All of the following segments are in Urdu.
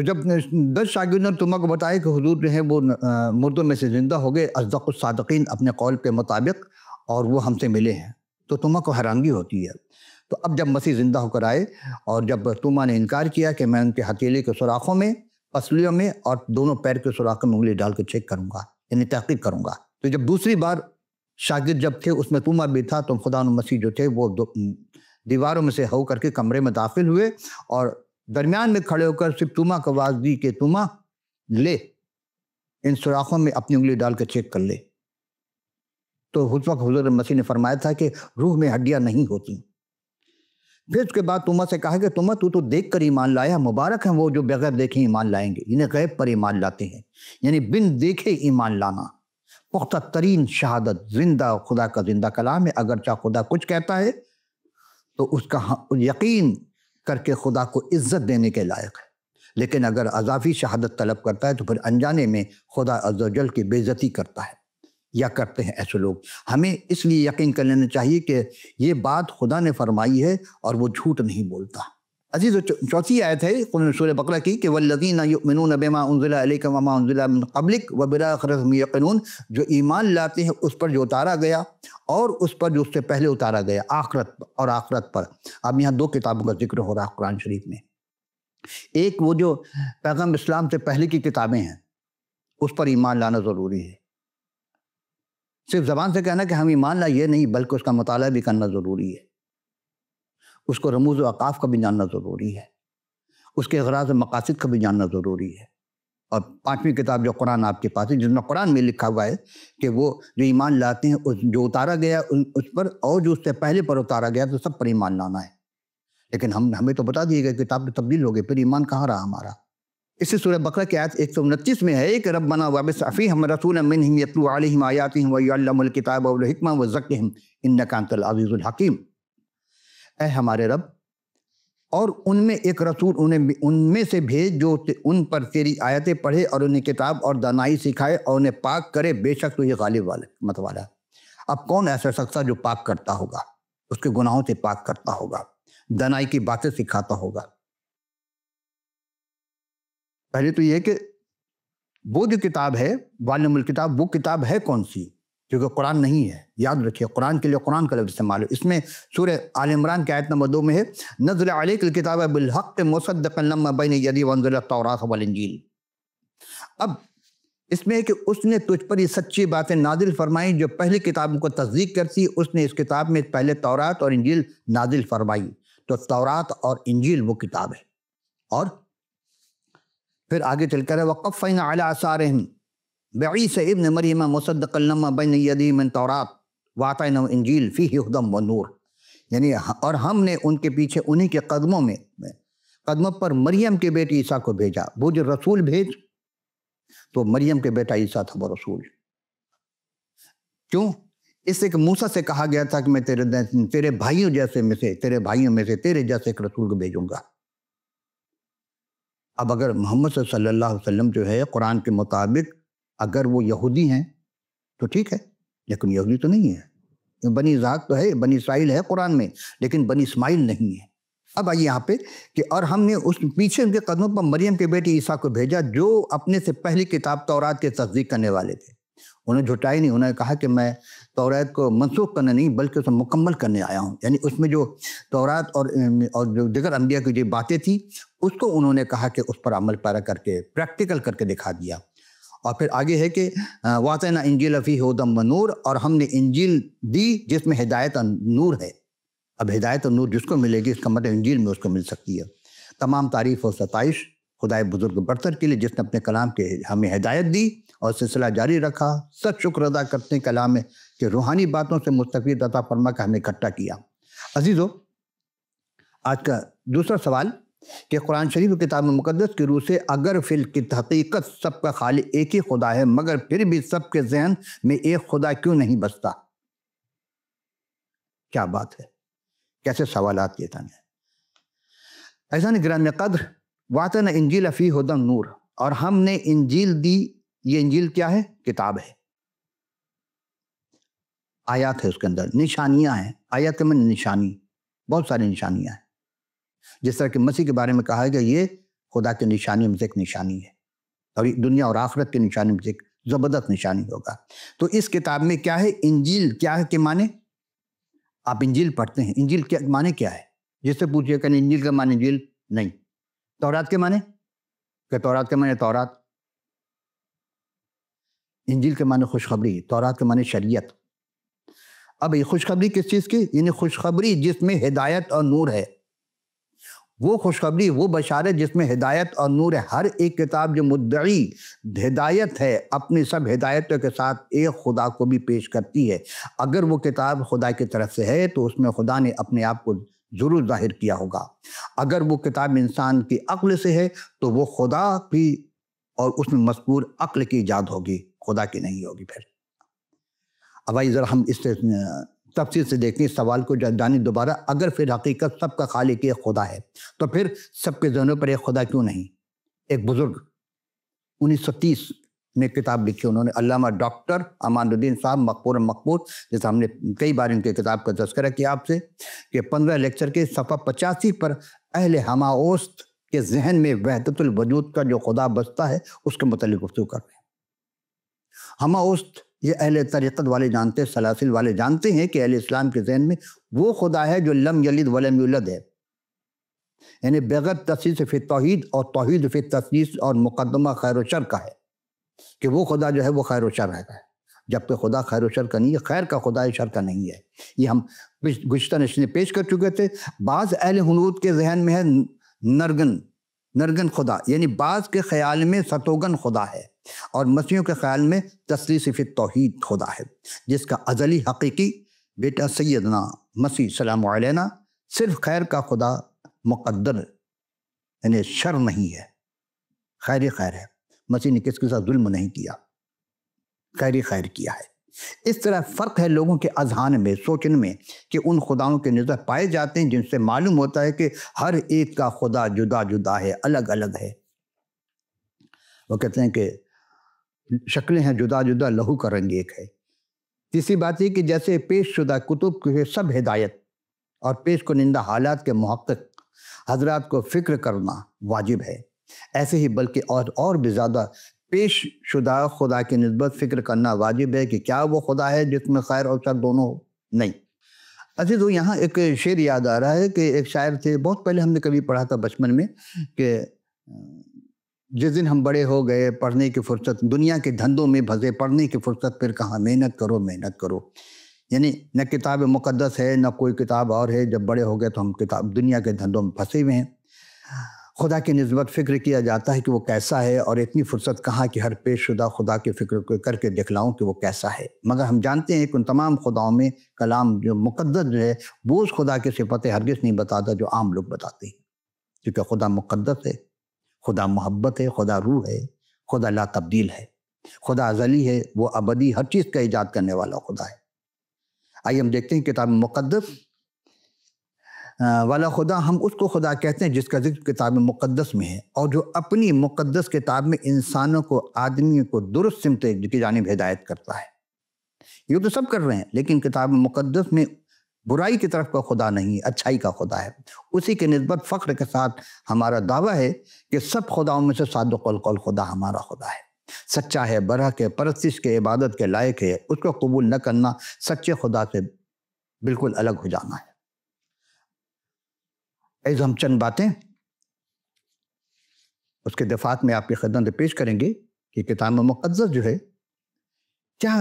تو جب 10 شاگردوں نے تمہ کو بتایا کہ حضور جو ہے وہ مردوں میں سے زندہ ہو گئے اصدق الصادقین اپنے قول کے مطابق، اور وہ ہم سے ملے ہیں، تو تمہ کو حیرانگی ہوتی ہے۔ تو اب جب مسیح زندہ ہو کر آئے اور جب تمہ نے انکار کیا کہ میں ان کے ہتھیلے کے سوراخوں میں، پسلیوں میں اور دونوں پیر کے سوراخوں میں انگلی ڈال کے چیک کروں گا، یعنی تحقیق کروں گا، تو جب دوسری بار شاگرد جب تھے اس میں تمہ بھی تھا، تو خدا مسیح جو تھے وہ دیواروں میں سے ہو کر کے کمرے میں داخل ہوئے اور درمیان میں کھڑے ہو کر صرف تمہ کو آواز دی کہ تمہ لے ان سوراخوں میں اپنی انگلی ڈال کے چیک کر لے۔ تو اس وقت حضور مسیح نے فرمایا تھا کہ روح میں ہڈیاں نہیں ہوتی۔ پھر اس کے بعد تمہ سے کہا کہ تمہ تو دیکھ کر ایمان لایا، مبارک ہیں وہ جو بغیر دیکھے ایمان لائیں گے، انہیں غیب پر ایمان لاتے ہیں، یعنی بن دیکھے ایمان لانا پختہ ترین شہادت، زندہ خدا کا زندہ کلام ہے، اگرچہ خدا کچھ کہتا ہے تو اس کا یقین کر کے خدا کو عزت دینے کے لائق ہے، لیکن اگر اضافی شہادت طلب کرتا ہے تو پھر انجانے میں خدا عز و جل کی بے عزتی کرتا ہے، یا کرتے ہیں ایسے لوگ۔ ہمیں اس لیے یقین کر لینا چاہیے کہ یہ بات خدا نے فرمائی ہے اور وہ جھوٹ نہیں بولتا۔ عزیز، چوتھی آیت ہے سورہ بقرہ کی کہ والذین یؤمنون بما انزل الیک وما انزل من قبلک وبالآخرۃ هم یقینون، جو ایمان لاتے ہیں اس پر جو اتارا گیا اور اس پر جو اس سے پہلے اتارا گیا، آخرت اور آخرت پر۔ اب یہاں 2 کتابوں کا ذکر ہو رہا ہے قرآن شریف میں، ایک وہ جو پیغمبر اسلام سے پہلے کی کتابیں ہیں اس پر ایمان لانا ضروری ہے۔ صرف زبان سے کہنا کہ ہم ایمان لائے یہ نہیں، بلکہ اس کا مطالعہ بھی کرنا ضروری ہے، اس کو رموز و اوقاف کا بھی جاننا ضروری ہے، اس کے اغراض و مقاصد کا بھی جاننا ضروری ہے۔ اور 5ویں کتاب جو قرآن آپ کے پاس ہے، جس میں قرآن میں لکھا ہوا ہے کہ وہ جو ایمان لاتے ہیں جو اتارا گیا اس پر، اور جو اس سے پہلے پر اتارا گیا تو سب پر ایمان لانا ہے۔ لیکن ہمیں تو بتا دیے گئے کتاب تبدیل ہو گئی، پھر ایمان کہاں رہا ہمارا؟ اسی سورہ بقرہ کی آیت 129 میں ہے کہ ربنا وابعث فیہم رسولا منہم یتلو علیہم آیاتہم ویعلمہم الکتاب والحکمہ وزکہم انک انت العزیز الحکیم۔ اے ہمارے رب، اور ان میں ایک رسول ان میں سے بھیج جو ان پر تیری آیتیں پڑھے اور انہیں کتاب اور دانائی سکھائے اور انہیں پاک کرے، بے شک تو یہ غالب حکمت والا۔ اب کون ایسا شخص جو پاک کرتا ہوگا، اس کے گناہوں سے پاک کرتا ہوگا، دانائی کی باتیں سکھاتا ہوگا؟ پہلے تو یہ کہ وہ جو کتاب ہے والم الکتاب، وہ کتاب ہے کون سی؟ کیونکہ قرآن نہیں ہے، یاد رکھیے قرآن کے لیے قرآن کا لفظ استعمال ہے۔ اس میں سورہ آل عمران کی آیت نمبر 2 میں ہے نزل علیک الکتاب بالحق مصدقا لما بین یدی وانزل التوراۃ والانجیل۔ اب اس میں ہے کہ اس نے تجھ پر یہ سچی باتیں نازل فرمائی جو پہلی کتابوں کو تصدیق کرتی، اس نے اس کتاب میں پہلے تورات اور انجیل نازل فرمائی۔ تو تورات اور انجیل وہ کتاب ہے۔ اور پھر آگے چل کر وقفینا علی آثارہم بعیسی ابن مریم مصدقا لما بین یدیہ من توراۃ وآتیناہ انجیل فیہ ھدی ونور، یعنی اور ہم نے ان کے پیچھے انہی کے قدموں پر مریم کے بیٹے عیسیٰ کو بھیجا۔ وہ جو رسول بھیج تو مریم کے بیٹا عیسیٰ تھا وہ رسول۔ کیوں؟ اس سے کہ موسیٰ سے کہا گیا تھا کہ میں تیرے بھائیوں میں سے تیرے جیسے ایک رسول کو بھیجوں گا۔ اب اگر محمد صلی اللہ علیہ وسلم جو ہے قرآن کے مطابق اگر وہ یہودی ہیں تو ٹھیک ہے، لیکن یہودی تو نہیں ہے، بنی اسحاق تو ہے، بنی اسرائیل ہے قرآن میں، لیکن بنی اسماعیل نہیں ہے۔ اب آئیے یہاں پہ کہ اور ہم نے اس پیچھے ان کے قدموں پر مریم کے بیٹے عیسیٰ کو بھیجا جو اپنے سے پہلی کتاب تورات کے تصدیق کرنے والے تھے۔ انہیں جھٹائی نہیں، انہوں نے کہا کہ میں تورات کو منسوخ کرنے نہیں بلکہ اسے مکمل کرنے آیا ہوں، یعنی اس میں جو تورات اور جو دیگر انبیاء کی جو باتیں تھیں اس کو انہوں نے کہا کہ اس پر عمل پیرا کر کے پریکٹیکل کر کے دکھا دیا۔ اور پھر آگے ہے کہ وَآتَيْنَا الْإِنْجِيلَ فِيهِ هُدًى وَنُورٌ، اور ہم نے انجیل دی جس میں ہدایت اور نور ہے۔ اب ہدایت اور نور جس کو ملے گی اس کا مطلب انجیل میں اس کو مل سکتی ہے۔ تمام تعریف و ستائش خدائے بزرگ برتر کے لیے جس نے اپنے کلام کے ہمیں ہدایت دی اور سلسلہ جاری رکھا۔ سب شکر ادا کرتے ہیں کلام میں کہ روحانی باتوں سے مستفید عطا فرما کر ہمیں اکٹھا کیا۔ عزیزو، آج کا دوسرا سوال کہ قرآن شریف کتاب مقدس کی روح سے اگر فی الحقیقت سب کا خالق ایک ہی خدا ہے مگر پھر بھی سب کے ذہن میں ایک خدا کیوں نہیں بستا؟ کیا بات ہے، کیسے سوالات یہ تھے۔ ایسا نہیں گرامی قدر، وَآتَيْنَا الْإِنْجِيلَ فِيهِ ھُدًى وَنُورٌ، اور ہم نے انجیل دی۔ یہ انجیل کیا ہے؟ کتاب ہے، آیات ہے، اس کے اندر نشانیاں ہیں۔ آیات کے معنی نشانی، بہت ساری نشانیاں ہیں۔ جس طرح کہ مسیح کے بارے میں کہا ہے کہ یہ خدا کی نشانیوں میں سے ایک نشانی ہے، اور دنیا اور آخرت کی نشانی میں سے ایک زبردست نشانی ہوگا۔ تو اس کتاب میں کیا ہے؟ انجیل کیا ہے کے معنی؟ آپ انجیل پڑھتے ہیں، انجیل کے معنی کیا ہے؟ جس سے پوچھئے کہ انجیل کا معنی انجیل نہیں، تورات کے معنی کہ تورات کے معنی تورات، انجیل کے معنی خوشخبری، تورات کے معنی شریعت۔ اب یہ خوشخبری کس چیز کی؟ یعنی خوشخبری جس میں ہدایت اور نور ہے، وہ خوشخبری، وہ بشارت جس میں ہدایت اور نور ہے۔ ہر ایک کتاب جو مدعی ہدایت ہے اپنی سب ہدایتوں کے ساتھ ایک خدا کو بھی پیش کرتی ہے۔ اگر وہ کتاب خدا کی طرف سے ہے تو اس میں خدا نے اپنے آپ کو ضرور ظاہر کیا ہوگا۔ اگر وہ کتاب انسان کی عقل سے ہے تو وہ خدا کی اور اس میں مذکور عقل کی ایجاد ہوگی، خدا کی نہیں ہوگی۔ پھر اب آئیے ذرا ہم اس سے تفصیل سے دیکھیں اس سوال کو جانی دوبارہ۔ اگر پھر حقیقت سب کا خالق ایک خدا ہے تو پھر سب کے ذہنوں پر ایک خدا کیوں نہیں؟ ایک بزرگ 1930 میں کتاب لکھی انہوں نے، علامہ ڈاکٹر امان الدین صاحب، مقبور مقبول، جیسے ہم نے کئی بار ان کی کتاب کا تذکرہ کیا آپ سے، کہ 15 لیکچر کے صفحہ 85 پر اہل ہماوسط کے ذہن میں وحدت الوجود کا جو خدا بستا ہے اس کے متعلق گفتگو کر رہے ہیں۔ ہماوسط یہ اہل طریقت والے جانتے، سلاسل والے جانتے ہیں کہ اہل اسلام کے ذہن میں وہ خدا ہے جو لم یلد ولم یولد ہے، یعنی بغیر تخصیص فی توحید اور توحید فی تخصیص اور مقدمہ خیر و شر کا ہے، کہ وہ خدا جو ہے وہ خیر و شر ہے، جبکہ خدا خیر و شر کا نہیں ہے، خیر کا خدا ہے، شر کا نہیں ہے۔ یہ ہم گزشتہ نشست میں پیش کر چکے تھے۔ بعض اہل ہنود کے ذہن میں ہے نرگن خدا، یعنی بعض کے خیال میں ستوگن خدا ہے، اور مسیحیوں کے خیال میں تثلیث فی توحید خدا ہے، جس کا ازلی حقیقی بیٹا سیدنا مسیح سلام علینا صرف خیر کا خدا مقدر، یعنی شر نہیں ہے، خیر خیر ہے۔ مسیح نے کس کے ساتھ ظلم نہیں کیا، خیر خیر کیا ہے۔ اس طرح فرق ہے لوگوں کے اذہان میں، سوچنے میں، کہ ان خداؤں کے نظر پائے جاتے ہیں جن سے معلوم ہوتا ہے کہ ہر ایک کا خدا جدا جدا ہے، الگ الگ ہے۔ وہ کہتے ہیں کہ شکلیں ہیں جدا جدا، لہو کا رنگ ایک ہے۔ تیسری بات یہ کہ جیسے پیش شدہ کتب کے سب ہدایت اور پیش کنندہ حالات کے محقق حضرات کو فکر کرنا واجب ہے، ایسے ہی بلکہ اور بھی زیادہ پیش شدہ خدا کی نسبت فکر کرنا واجب ہے کہ کیا وہ خدا ہے جس میں خیر اور شر دونوں ہو؟ نہیں۔ عزیزو، یہاں ایک شعر یاد آ رہا ہے کہ ایک شاعر تھے، بہت پہلے ہم نے کبھی پڑھا تھا بچپن میں، کہ جس دن ہم بڑے ہو گئے پڑھنے کی فرصت، دنیا کے دھندوں میں پھنسے، پڑھنے کی فرصت پھر کہاں، محنت کرو محنت کرو۔ یعنی نہ کتاب مقدس ہے نہ کوئی کتاب اور ہے، جب بڑے ہو گئے تو ہم دنیا کے دھندوں میں پھنسے ہوئے ہیں۔ خدا کی نسبت فکر کیا جاتا ہے کہ وہ کیسا ہے، اور اتنی فرصت کہاں کہ ہر پیش شدہ خدا کی فکر کو کر کے دکھلاؤں کہ وہ کیسا ہے۔ مگر ہم جانتے ہیں کہ ان تمام خداؤں میں کلام جو مقدس جو ہے وہ اس خدا کی صفتیں ہرگز نہیں بتاتا جو عام لوگ بتاتے ہیں، کیونکہ خدا مقدس ہے، خدا محبت ہے، خدا روح ہے، خدا لا تبدیل ہے، خدا ازلی ہے، وہ ابدی ہر چیز کا ایجاد کرنے والا خدا ہے۔ آئیے ہم دیکھتے ہیں کتاب مقدس والا خدا، ہم اس کو خدا کہتے ہیں جس کا ذکر کتاب مقدس میں ہے، اور جو اپنی مقدس کتاب میں انسانوں کو، آدمیوں کو درست سمت کی جانب ہدایت کرتا ہے۔ یہ تو سب کر رہے ہیں، لیکن کتاب مقدس میں برائی کی طرف کا خدا نہیں، اچھائی کا خدا ہے۔ اسی کے نسبت فخر کے ساتھ ہمارا دعویٰ ہے کہ سب خداؤں میں سے صادق القول خدا ہمارا خدا ہے، سچا ہے، برحق ہے، پرستش کے، عبادت کے لائق ہے۔ اس کو قبول نہ کرنا سچے خدا سے بالکل الگ ہو جانا ہے۔ ایسے ہم چند باتیں اس کے دفعات میں آپ کی خدمت میں پیش کریں گے کہ کتاب مقدس جو ہے کیا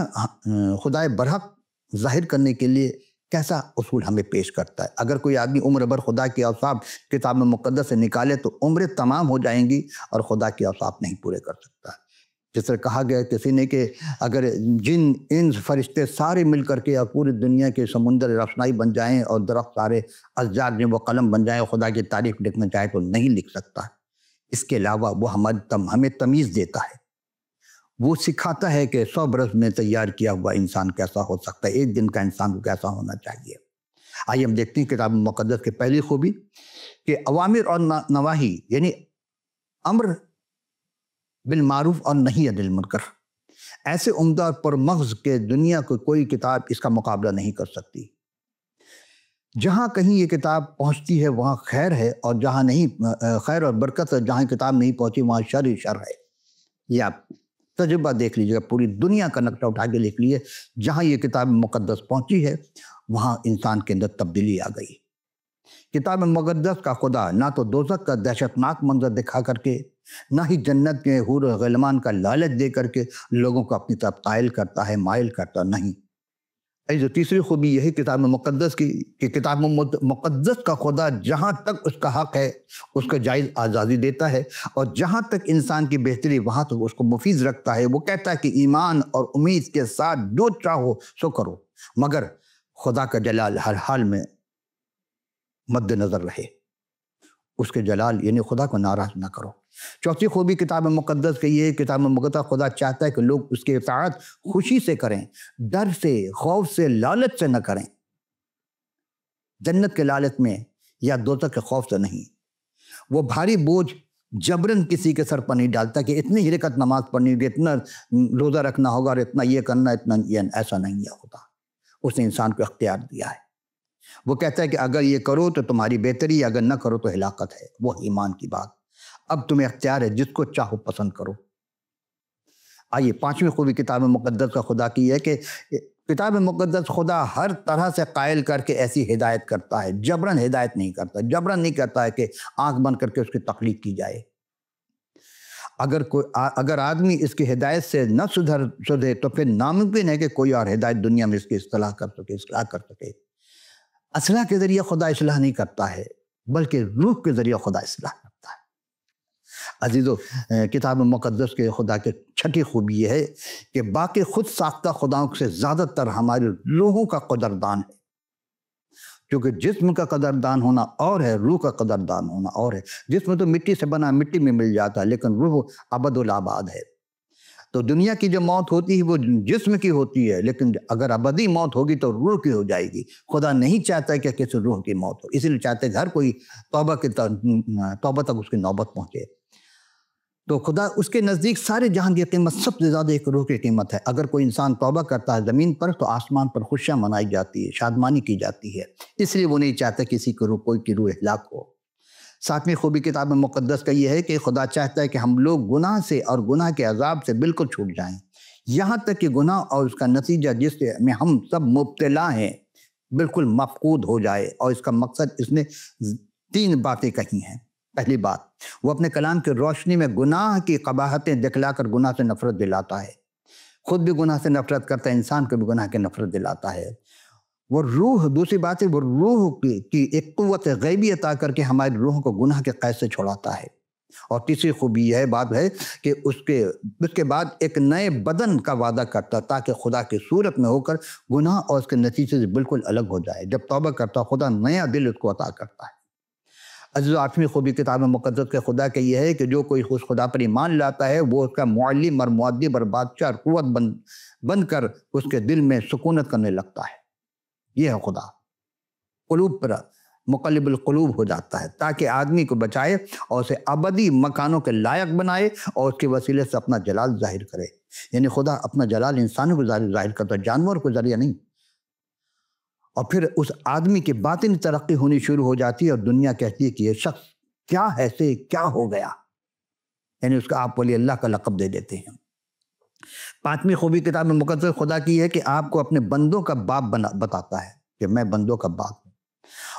خدائے برحق ظاہر کرنے کے لیے کیسا اصول ہمیں پیش کرتا ہے۔ اگر کوئی آدمی عمر بھر خدا کی اوصاف کتاب مقدس سے نکالے تو عمریں تمام ہو جائیں گی اور خدا کی اوصاف نہیں پورے کر سکتا۔ جس طرح کہا گیا کسی نے کہ اگر جن انس فرشتے سارے مل کر کے اور پوری دنیا کے سمندر روشنائی بن جائیں اور درخت سارے اشجار جو وہ قلم بن جائیں، خدا کی تعریف لکھنا چاہے تو نہیں لکھ سکتا۔ اس کے علاوہ وہ ہمیں تمیز دیتا ہے، وہ سکھاتا ہے کہ 100 برس میں تیار کیا ہوا انسان کیسا ہو سکتا ہے، ایک دن کا انسان کو کیسا ہونا چاہیے۔ آئیے ہم دیکھتے ہیں کتاب مقدس کی پہلی خوبی کہ اوامر اور نواہی، یعنی امر بالمعروف اور نہی عن المنکر، ایسے عمدہ اور پرمغز کہ دنیا کو کوئی کتاب اس کا مقابلہ نہیں کر سکتی۔ جہاں کہیں یہ کتاب پہنچتی ہے وہاں خیر ہے، اور جہاں نہیں خیر اور برکت ہے، جہاں کتاب نہیں پہنچی وہاں شر ہی شر ہے۔ یہ آپ تجربہ دیکھ لیجیے، پوری دنیا کا نقشہ اٹھا کے دیکھ لیجیے، جہاں یہ کتاب مقدس پہنچی ہے وہاں انسان کے اندر تبدیلی آ گئی۔ کتاب مقدس کا خدا نہ تو دوزخ کا دہشتناک منظر دکھا کر کے، نہ ہی جنت کے حور و غلمان کا لالچ دے کر کے لوگوں کو اپنی طرف قائل کرتا ہے، مائل کرتا نہیں۔ جو تیسری خوبی یہی کتاب مقدس کی کہ کتاب مقدس کا خدا جہاں تک اس کا حق ہے اس کو جائز آزادی دیتا ہے، اور جہاں تک انسان کی بہتری وہاں تک اس کو مفید رکھتا ہے۔ وہ کہتا ہے کہ ایمان اور امید کے ساتھ جو چاہو سو کرو، مگر خدا کا جلال ہر حال میں مد نظر رہے، اس کے جلال یعنی خدا کو ناراض نہ کرو۔ چوتھی خوبی کتاب مقدس کی یہ کتاب مقدس خدا چاہتا ہے کہ لوگ اس کی اطاعت خوشی سے کریں، ڈر سے، خوف سے، لالچ سے نہ کریں، جنت کے لالچ میں یا دوزخ کے خوف سے نہیں۔ وہ بھاری بوجھ جبرن کسی کے سر پر نہیں ڈالتا کہ اتنی ہی رکعت نماز پڑھنی ہوگی، اتنا روزہ رکھنا ہوگا اور اتنا یہ کرنا، اتنا یہ، ایسا نہیں ہے خدا۔ اس نے انسان کو اختیار دیا ہے۔ وہ کہتا ہے کہ اگر یہ کرو تو تمہاری بہتری، اگر نہ کرو تو ہلاکت ہے۔ وہ ایمان کی بات۔ اب تمہیں اختیار ہے، جس کو چاہو پسند کرو۔ آئیے پانچویں خوبی کتاب مقدس کا خدا کی ہے کہ کتاب مقدس خدا ہر طرح سے قائل کر کے ایسی ہدایت کرتا ہے، جبرن ہدایت نہیں کرتا۔ جبرن نہیں کرتا ہے کہ آنکھ بند کر کے اس کی تقلید کی جائے۔ اگر آدمی اس کی ہدایت سے نہ سدھے تو پھر ناممکن ہے کہ کوئی اور ہدایت دنیا میں اس کی اصلاح کر سکے۔ اصلاح کے ذریعے خدا اصلاح نہیں کرتا ہے، بلکہ روح کے ذریعے خدا اصلاح کرتا ہے۔ عزیزو، کتاب مقدس کے خدا کی چھٹی خوبی یہ ہے کہ باقی خود ساختہ خداؤں سے زیادہ تر ہماری روحوں کا قدردان ہے، کیونکہ جسم کا قدردان ہونا اور ہے، روح کا قدردان ہونا اور ہے۔ جسم تو مٹی سے بنا، مٹی میں مل جاتا ہے، لیکن روح ابد الآباد ہے۔ تو دنیا کی جو موت ہوتی ہے وہ جسم کی ہوتی ہے، لیکن اگر ابدی موت ہوگی تو روح کی ہو جائے گی۔ خدا نہیں چاہتا کہ کسی روح کی موت ہو، اسی لیے چاہتے کہ ہر کوئی توبہ تک اس کی نوبت پہنچے۔ تو خدا اس کے نزدیک سارے جہان کی قیمت سب سے زیادہ ایک روح کی قیمت ہے۔ اگر کوئی انسان توبہ کرتا ہے زمین پر تو آسمان پر خوشیاں منائی جاتی ہے، شادمانی کی جاتی ہے، اس لیے وہ نہیں چاہتا کسی کی روح، کوئی کی روح ہلاک ہو۔ ساتویں خوبی کتاب مقدس کا یہ ہے کہ خدا چاہتا ہے کہ ہم لوگ گناہ سے اور گناہ کے عذاب سے بالکل چھوٹ جائیں، یہاں تک کہ گناہ اور اس کا نتیجہ جس میں ہم سب مبتلا ہیں بالکل مفقود ہو جائے۔ اور اس کا مقصد اس نے 3 باتیں کہی ہیں۔ پہلی بات، وہ اپنے کلام کی روشنی میں گناہ کی قباحتیں دکھلا کر گناہ سے نفرت دلاتا ہے، خود بھی گناہ سے نفرت کرتا ہے، انسان کو بھی گناہ کی نفرت دلاتا ہے۔ وہ روح، دوسری بات ہے، وہ روح کی ایک قوت غیبی عطا کر کے ہماری روح کو گناہ کے قید سے چھڑاتا ہے۔ اور تیسری خوبی یہ بات ہے کہ اس کے بعد ایک نئے بدن کا وعدہ کرتا ہے تاکہ خدا کی صورت میں ہو کر گناہ اور اس کے نتیجے سے بالکل الگ ہو جائے۔ جب توبہ کرتا خدا نیا دل اس کو عطا کرتا ہے۔ عزیز، 8ویں خوبی کتاب مقدس کے خدا کے یہ ہے کہ جو کوئی اس خدا پر ایمان لاتا ہے وہ اس کا معلم اور مؤدب اور بادشاہ اور قوت بن کر اس کے دل میں سکونت کرنے لگتا ہے۔ یہ ہے خدا، قلوب پر مقلب القلوب ہو جاتا ہے تاکہ آدمی کو بچائے اور اسے ابدی مکانوں کے لائق بنائے اور اس کے وسیلے سے اپنا جلال ظاہر کرے۔ یعنی خدا اپنا جلال انسانوں کو ظاہر کرتا ہے، جانور کو ذریعہ نہیں۔ اور پھر اس آدمی کی باطنی ترقی ہونی شروع ہو جاتی ہے اور دنیا کہتی ہے کہ یہ شخص کیا ہے سے کیا ہو گیا، یعنی اس کا آپ ولی اللہ کا لقب دے دیتے ہیں۔ 5ویں خوبی کتاب مقدس خدا کی ہے کہ آپ کو اپنے بندوں کا باپ بتاتا ہے کہ میں بندوں کا باپ ہوں،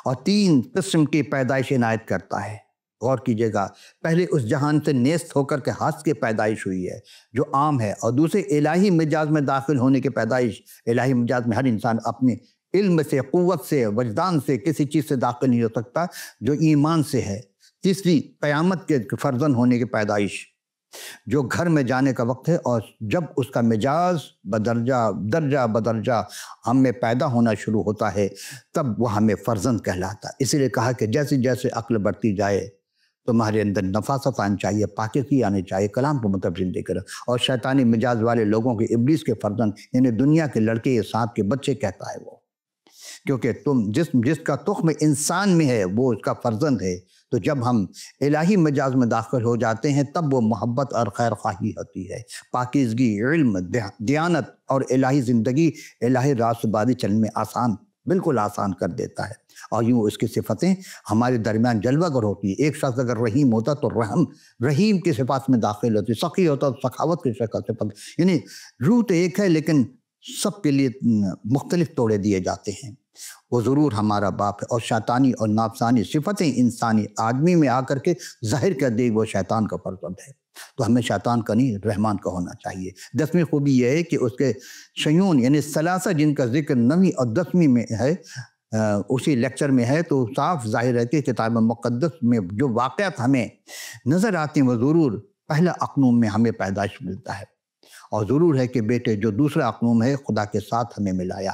اور 3 قسم کی پیدائش عنایت کرتا ہے۔ غور کیجئے گا، پہلے اس جہان سے نیست ہو کر کے ہاتھ کی پیدائش ہوئی ہے جو عام ہے، اور دوسرے الہی مجاز میں داخل ہونے کی پیدائش۔ الہی مجاز میں ہر انسان اپنے علم سے، قوت سے، وجدان سے کسی چیز سے داخل نہیں ہو سکتا جو ایمان سے ہے۔ تیسری، قیامت کے فرزند ہونے کی پیدائش جو گھر میں جانے کا وقت ہے، اور جب اس کا مجاز درجہ بدرجہ ہم میں پیدا ہونا شروع ہوتا ہے تب وہ ہمیں فرزند کہلاتا ہے۔ اسی لیے کہا کہ جیسے جیسے عقل بڑھتی جائے تمہارے اندر نفاست آنی چاہیے، پاکیزگی آنی چاہیے، کلام کو مطلب زندگی کرو۔ اور شیطانی مجاز والے لوگوں کے، ابلیس کے فرزند یعنی دنیا کے لڑکے یا سانپ کے بچے کہتا ہے وہ، کیونکہ جس کا تخم انسان میں ہے وہ اس کا فرزند ہے۔ تو جب ہم الہی مجاز میں داخل ہو جاتے ہیں تب وہ محبت اور خیر خواہی ہوتی ہے، پاکیزگی، علم، دیانت اور الہی زندگی، الہی راست بازی چلنے میں بالکل آسان کر دیتا ہے۔ اور یوں اس کی صفتیں ہمارے درمیان جلوہ گر ہوتی ہے۔ ایک شخص اگر رحیم ہوتا تو رحیم کی صفات میں داخل ہوتی، سخی ہوتا تو سخاوت کی صفات، یعنی روح تو ایک ہے لیکن سب کے لیے مختلف توڑے دیے جاتے ہیں۔ وہ ضرور ہمارا باپ ہے، اور شیطانی اور نافسانی صفتیں انسانی آدمی میں آ کر کے ظاہر کر دے وہ شیطان کا فرزند ہے، تو ہمیں شیطان کا نہیں رحمان کا ہونا چاہیے۔ 10ویں خوبی یہ ہے کہ اس کے شیون یعنی ثلاثہ جن کا ذکر 9ویں اور 10ویں میں ہے، اسی لیکچر میں ہے، تو صاف ظاہر ہے کہ کتاب مقدس میں جو واقعات ہمیں نظر آتے ہیں وہ ضرور پہلا اقنوم میں ہمیں پیدائش ملتا ہے، اور ضرور ہے کہ بیٹے جو دوسرا اقنوم ہے خدا کے ساتھ ہمیں ملایا۔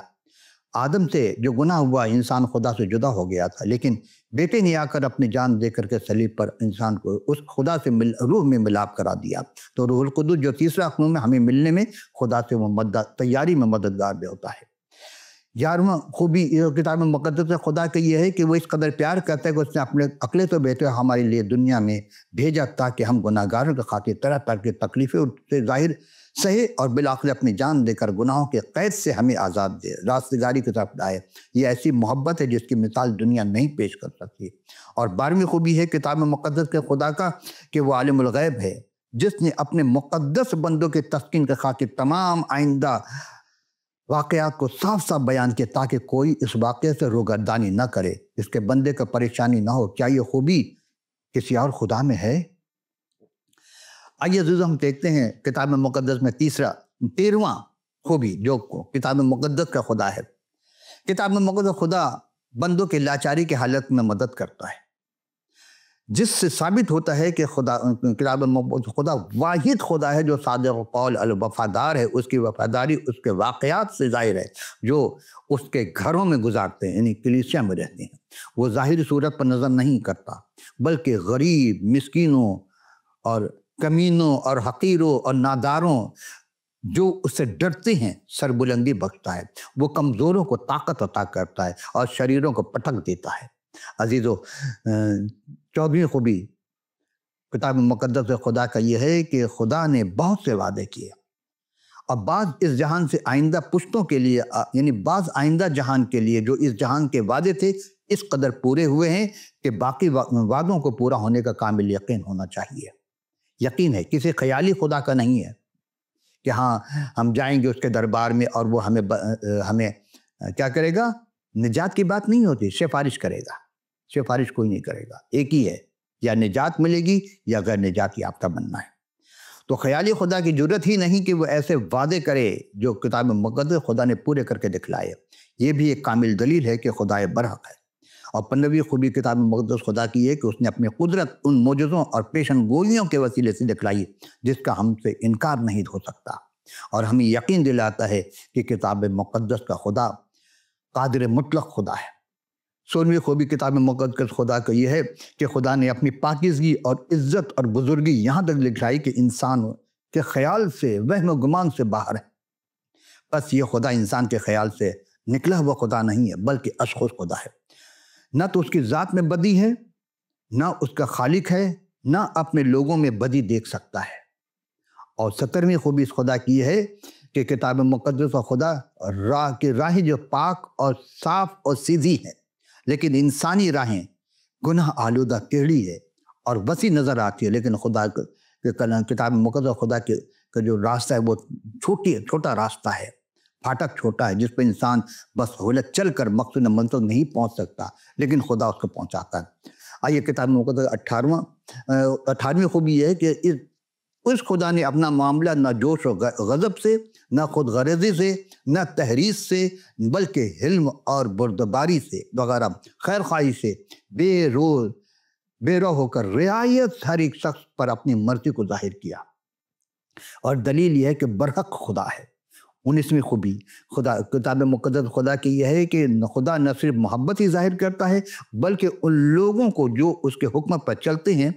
آدم سے جو گناہ ہوا انسان خدا سے جدا ہو گیا تھا، لیکن بیٹے نے آ کر اپنی جان دے کر کے صلیب پر انسان کو اس خدا سے روح میں ملاپ کرا دیا، تو روح القدس جو تیسرا اقنوم ہے ہمیں ملنے میں خدا سے وہ تیاری میں مددگار بھی ہوتا ہے۔ 11واں خوبی کتاب مقدس خدا کا یہ ہے کہ وہ اس قدر پیار کرتا ہے کہ اس نے اپنے اقلیت بیٹے ہمارے لیے دنیا میں بھیجا تاکہ ہم گناہ گاروں کے خاطر طرح طرح کی تکلیفیں سے ظاہر سہے اور بالآخر اپنی جان دے کر گناہوں کے قید سے ہمیں آزاد دے، راستگاری کی طرف لائے۔ یہ ایسی محبت ہے جس کی مثال دنیا نہیں پیش کر سکتی۔ اور 12ویں خوبی ہے کتاب مقدس کے خدا کا کہ وہ عالم الغیب ہے، جس نے اپنے مقدس بندوں کے تسکین کے خاطر تمام آئندہ واقعات کو صاف صاف بیان کیا تاکہ کوئی اس واقعے سے روگردانی نہ کرے، اس کے بندے کو پریشانی نہ ہو۔ کیا یہ خوبی کسی اور خدا میں ہے؟ آئیے عزیزو ہم دیکھتے ہیں کتاب مقدس میں 13واں خوبی جو کتاب مقدس کا خدا ہے۔ کتاب مقدس خدا بندوں کے لاچاری کی حالت میں مدد کرتا ہے، جس سے ثابت ہوتا ہے کہ کتاب مقدس خدا واحد خدا ہے جو صادق قول الوفادار ہے۔ اس کی وفاداری اس کے واقعات سے ظاہر ہے جو اس کے گھروں میں گزارتے ہیں، یعنی کلیسیا میں رہتے ہیں۔ وہ ظاہری صورت پر نظر نہیں کرتا بلکہ غریب، مسکینوں اور کمینوں اور حقیروں اور ناداروں جو اس سے ڈرتے ہیں سربلندی بخشتا ہے۔ وہ کمزوروں کو طاقت عطا کرتا ہے اور شریروں کو پٹک دیتا ہے۔ عزیزو 14ویں خوبی کتاب مقدس خدا کا یہ ہے کہ خدا نے بہت سے وعدے کیے، اور بعض اس جہان سے آئندہ پشتوں کے لیے، یعنی بعض آئندہ جہان کے لیے جو اس جہان کے وعدے تھے اس قدر پورے ہوئے ہیں کہ باقی وعدوں کو پورا ہونے کا کامل یقین ہونا چاہیے۔ یقین ہے، کسی خیالی خدا کا نہیں ہے کہ ہاں ہم جائیں گے اس کے دربار میں اور وہ ہمیں کیا کرے گا؟ نجات کی بات نہیں ہوتی، سفارش کرے گا۔ سفارش کوئی نہیں کرے گا، ایک ہی ہے، یا نجات ملے گی یا غیر نجات یافتہ بننا ہے۔ تو خیالی خدا کی ضرورت ہی نہیں کہ وہ ایسے وعدے کرے جو کتاب مقدس خدا نے پورے کر کے دکھلائے۔ یہ بھی ایک کامل دلیل ہے کہ خدا برحق ہے۔ اور 15ویں خوبی کتاب مقدس خدا کی ہے کہ اس نے اپنی قدرت ان معجزوں اور پیشن گوئیوں کے وسیلے سے دکھلائی جس کا ہم سے انکار نہیں ہو سکتا، اور ہمیں یقین دلاتا ہے کہ کتاب مقدس کا خدا قادر مطلق خدا ہے۔ 16ویں خوبی کتاب مقدس خدا کا یہ ہے کہ خدا نے اپنی پاکیزگی اور عزت اور بزرگی یہاں تک دکھلائی کہ انسان کے خیال سے، وہم و گمان سے باہر ہے۔ بس یہ خدا انسان کے خیال سے نکلا ہوا خدا نہیں ہے بلکہ اشخاص خدا ہے۔ نہ تو اس کی ذات میں بدی ہے، نہ اس کا خالق ہے، نہ اپنے لوگوں میں بدی دیکھ سکتا ہے۔ اور 17ویں خوبی اس خدا کی ہے کہ کتاب مقدس و خدا راہیں جو پاک اور صاف اور سیدھی ہے، لیکن انسانی راہیں گناہ آلودہ ٹیڑھی ہے اور وسیع نظر آتی ہے، لیکن خدا کے کتاب مقدس خدا کا جو راستہ ہے وہ چھوٹا راستہ ہے، پھاٹک چھوٹا ہے جس پہ انسان بس ہولت چل کر مقصود منزل نہیں پہنچ سکتا، لیکن خدا اس کو پہنچاتا ہے۔ آئیے کتاب مقدس 18ویں خوبی یہ ہے کہ اس خدا نے اپنا معاملہ نہ جوش و غضب سے، نہ خود غرضی سے، نہ تحریص سے، بلکہ حلم اور بردباری سے وغیرہ خیر خواہی سے بے رو ہو کر رعایت ہر ایک شخص پر اپنی مرضی کو ظاہر کیا۔ اور دلیل یہ ہے کہ برحق خدا ہے۔ 19ویں خوبی کتاب مقدس خدا کی یہ ہے کہ خدا نہ صرف محبت ہی ظاہر کرتا ہے بلکہ ان لوگوں کو جو اس کے حکم پر چلتے ہیں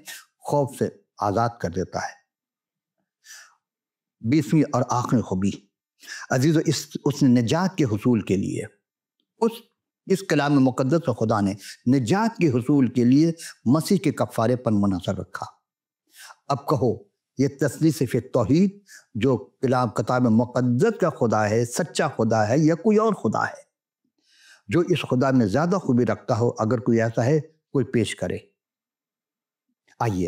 خوف سے آزاد کر دیتا ہے۔ 20ویں اور آخری خوبی عزیزو اس نے نجات کے حصول کے لیے اس کلام مقدس خدا نے نجات کے حصول کے لیے مسیح کے کفارے پر منحصر رکھا۔ اب کہو یہ تثلیث فی توحید جو کتاب مقدس کا خدا ہے، سچا خدا ہے یا کوئی اور خدا ہے؟ جو اس خدا میں زیادہ خوبی رکھتا ہو، اگر کوئی ایسا ہے کوئی پیش کرے۔ آئیے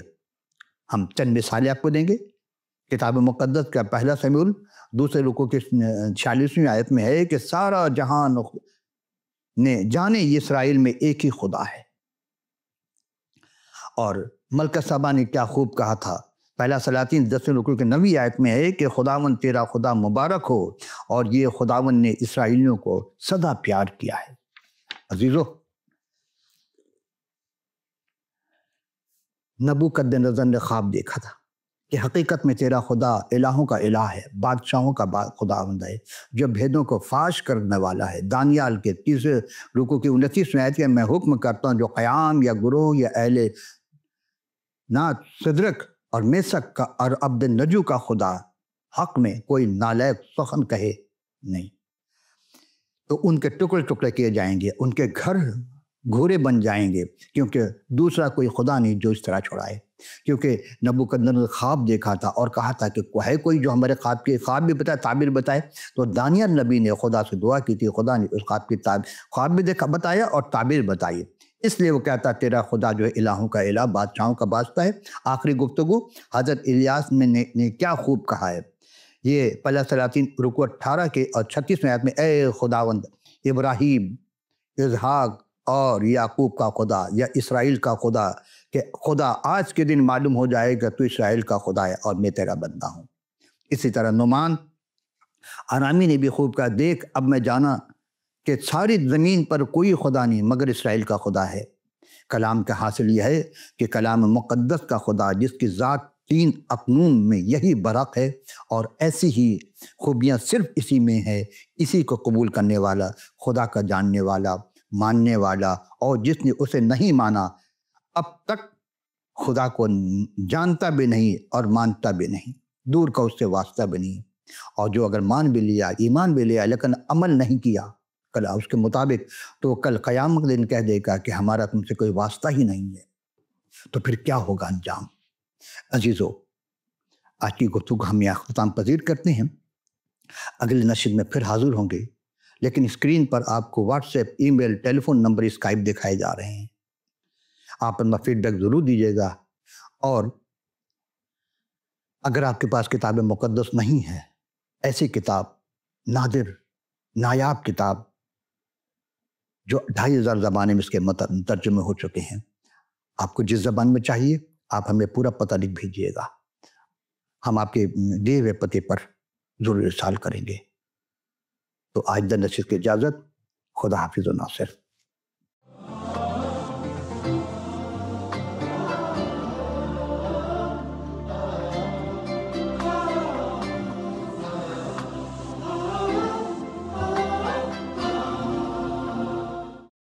ہم چند مثالیں آپ کو دیں گے۔ کتاب مقدس کا پہلا سموئیل دوسرے رکوع کی 46ویں آیت میں ہے کہ سارا جہان نے جانے اسرائیل میں ایک ہی خدا ہے۔ اور ملکہ سبا نے کیا خوب کہا تھا، پہلا سلاطین 10ویں رکوع کے 9ویں آیت میں ہے کہ خداوند تیرا خدا مبارک ہو، اور یہ خداوند نے اسرائیلیوں کو سدا پیار کیا ہے۔ عزیزو، نبوکدنضر نے خواب دیکھا تھا کہ حقیقت میں تیرا خدا الہوں کا الہ ہے، بادشاہوں کا خداوند ہے، جو بھیدوں کو فاش کرنے والا ہے۔ دانیال کے 3 رکوع کی 29ویں آیت میں میں حکم کرتا ہوں جو قیام یا گروہ یا اہل نات صدرک اور میسک کا اور عبد نجو کا خدا حق میں کوئی نالائق سخن کہے نہیں، تو ان کے ٹکڑے ٹکڑے کیے جائیں گے، ان کے گھر گھورے بن جائیں گے، کیونکہ دوسرا کوئی خدا نہیں جو اس طرح چھڑائے۔ کیونکہ نبوکدنضر نے خواب دیکھا تھا اور کہا تھا کہ ہے کوئی جو ہمارے خواب بھی بتائے، تعبیر بتائے، تو دانیال نبی نے خدا سے دعا کی تھی، خدا نے اس خواب بھی دیکھا، بتایا اور تعبیر بتائی۔ اس لیے وہ کہتا تیرا خدا جو ہے الہوں کا الہ، بادشاہوں کا بادشاہ ہے۔ آخری گفتگو حضرت الیاس نے کیا خوب کہا ہے، یہ پہلا سلاطین رکوع 18 کے اور 36ویں آیت میں، اے خداوند ابراہیم، اسحاق اور یعقوب کا خدا یا اسرائیل کا خدا، کہ خدا آج کے دن معلوم ہو جائے کہ تو اسرائیل کا خدا ہے اور میں تیرا بندہ ہوں۔ اسی طرح نعمان آرامی نے بھی خوب کہا، دیکھ اب میں جانا کہ ساری زمین پر کوئی خدا نہیں مگر اسرائیل کا خدا ہے۔ کلام کا حاصل یہ ہے کہ کلام مقدس کا خدا جس کی ذات 3 اقنوم میں یہی برحق ہے، اور ایسی ہی خوبیاں صرف اسی میں ہے، اسی کو قبول کرنے والا، خدا کا جاننے والا، ماننے والا، اور جس نے اسے نہیں مانا اب تک خدا کو جانتا بھی نہیں اور مانتا بھی نہیں، دور کا اس سے واسطہ بھی نہیں۔ اور جو اگر مان بھی لیا، ایمان بھی لیا، لیکن عمل نہیں کیا کل اس کے مطابق، تو کل قیامت دن کہہ دے گا کہ ہمارا تم سے کوئی واسطہ ہی نہیں ہے۔ تو پھر کیا ہوگا انجام؟ عزیزو، آج کی گفتگو ہم یہاں اختتام پذیر کرتے ہیں، اگلے نشر میں پھر حاضر ہوں گے، لیکن اسکرین پر آپ کو واٹس ایپ، ای میل، ٹیلی فون نمبر، اسکائپ دکھائے جا رہے ہیں۔ آپ اپنا فیڈ بیک ضرور دیجیے گا، اور اگر آپ کے پاس کتاب مقدس نہیں ہے، ایسی کتاب، نادر نایاب کتاب جو 2500 زبانیں میں اس کے ترجمے ہو چکے ہیں، آپ کو جس زبان میں چاہیے آپ ہمیں پورا پتہ لکھ بھیجیے گا، ہم آپ کے دیے ہوئے پتے پر ضرور ارسال کریں گے۔ تو آج نشر کی اجازت، خدا حافظ و ناصر۔